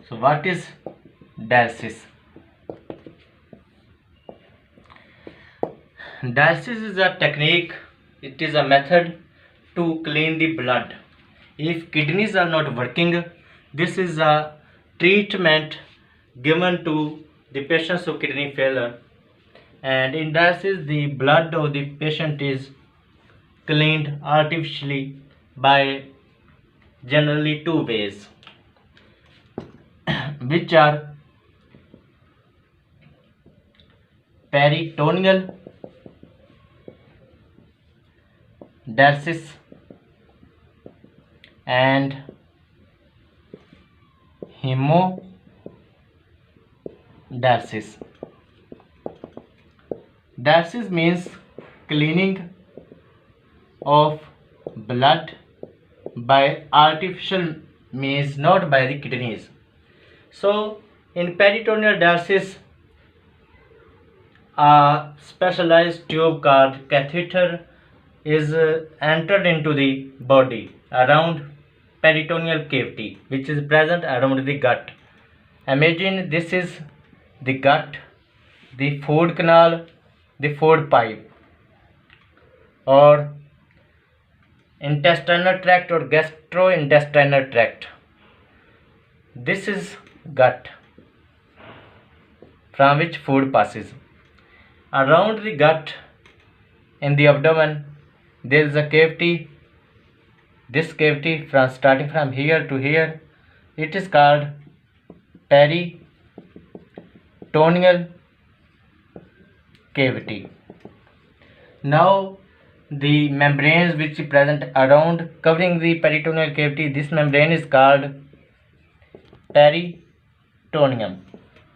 So what is dialysis? Dialysis is a technique, it is a method to clean the blood. If kidneys are not working, this is a treatment given to the patients of kidney failure. And in dialysis, the blood of the patient is cleaned artificially by generally two ways, which are peritoneal dialysis and hemodialysis. Dialysis means cleaning of blood by artificial means, not by the kidneys. So in peritoneal dialysis, a specialized tube called catheter is entered into the body around peritoneal cavity, which is present around the gut. Imagine this is the gut, the food canal, the food pipe, or intestinal tract or gastrointestinal tract. This is gut from which food passes. Around the gut in the abdomen there is a cavity. This cavity starting from here to here, it is called peritoneal cavity. Now the membranes which is present around covering the peritoneal cavity, this membrane is called peritoneum.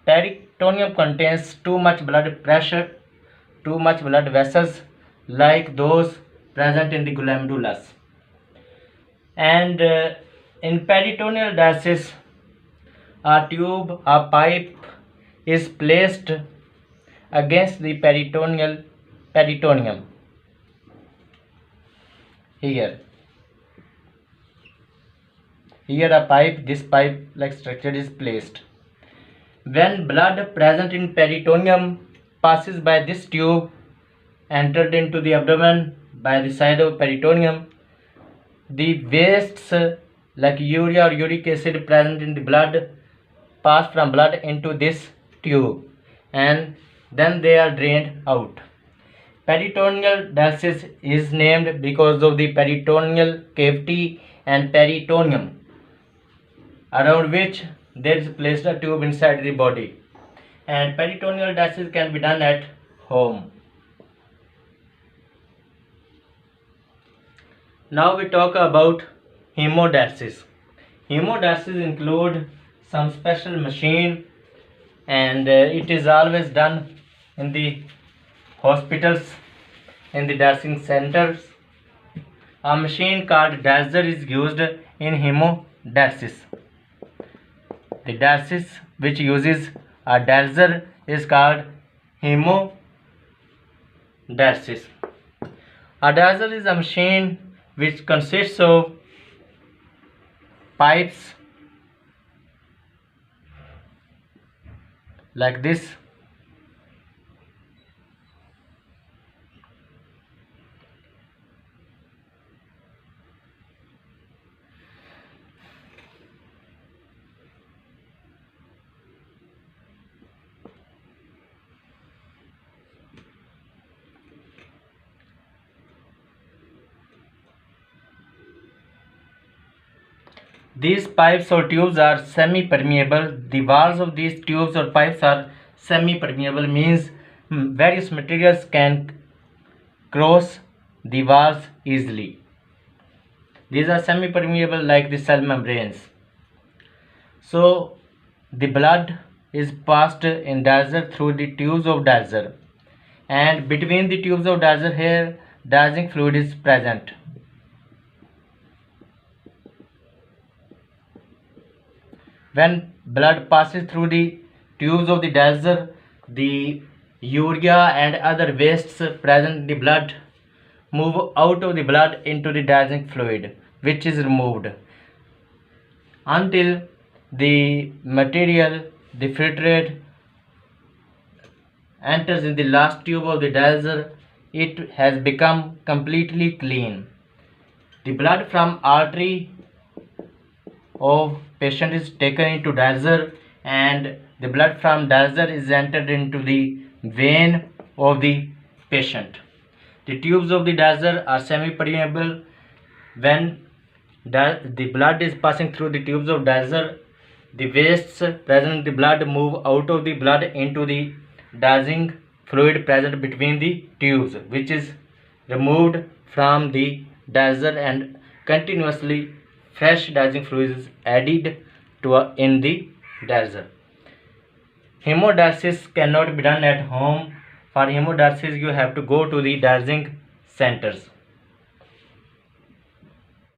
Peritoneum contains too much blood pressure, too much blood vessels like those present in the glomerulus. And in peritoneal dialysis, a tube, a pipe is placed against the peritoneum. Here a pipe, this pipe like structure is placed. When blood present in peritoneum passes by this tube, entered into the abdomen by the side of peritoneum, the wastes like urea or uric acid present in the blood pass from blood into this tube and then they are drained out. Peritoneal dialysis is named because of the peritoneal cavity and peritoneum, around which there is placed a tube inside the body. And peritoneal dialysis can be done at home. Now we talk about hemodialysis. Hemodialysis include some special machine, and it is always done in the hospitals, in the dialysis centers. A machine called dialyzer is used in hemodialysis. The dialysis which uses a dialyzer is called hemodialysis. A dialyzer is a machine which consists of pipes like this, these pipes or tubes are semi-permeable. The walls of these tubes or pipes are semi-permeable, means various materials can cross the walls easily. These are semi-permeable like the cell membranes. So the blood is passed in dialyzer through the tubes of dialyzer, and between the tubes of dialyzer here dialyzing fluid is present. When blood passes through the tubes of the dialyzer, the urea and other wastes present in the blood move out of the blood into the dialyzing fluid, which is removed until the material, the filtrate, enters in the last tube of the dialyzer, it has become completely clean. The blood from artery of patient is taken into dialyzer, and the blood from dialyzer is entered into the vein of the patient. The tubes of the dialyzer are semi-permeable. When the blood is passing through the tubes of dialyzer, the wastes present in the blood move out of the blood into the dialysing fluid present between the tubes, which is removed from the dialyzer, and continuously fresh dialysing fluid is added in the dialyzer. Hemodialysis cannot be done at home. For hemodialysis, you have to go to the dialysing centers.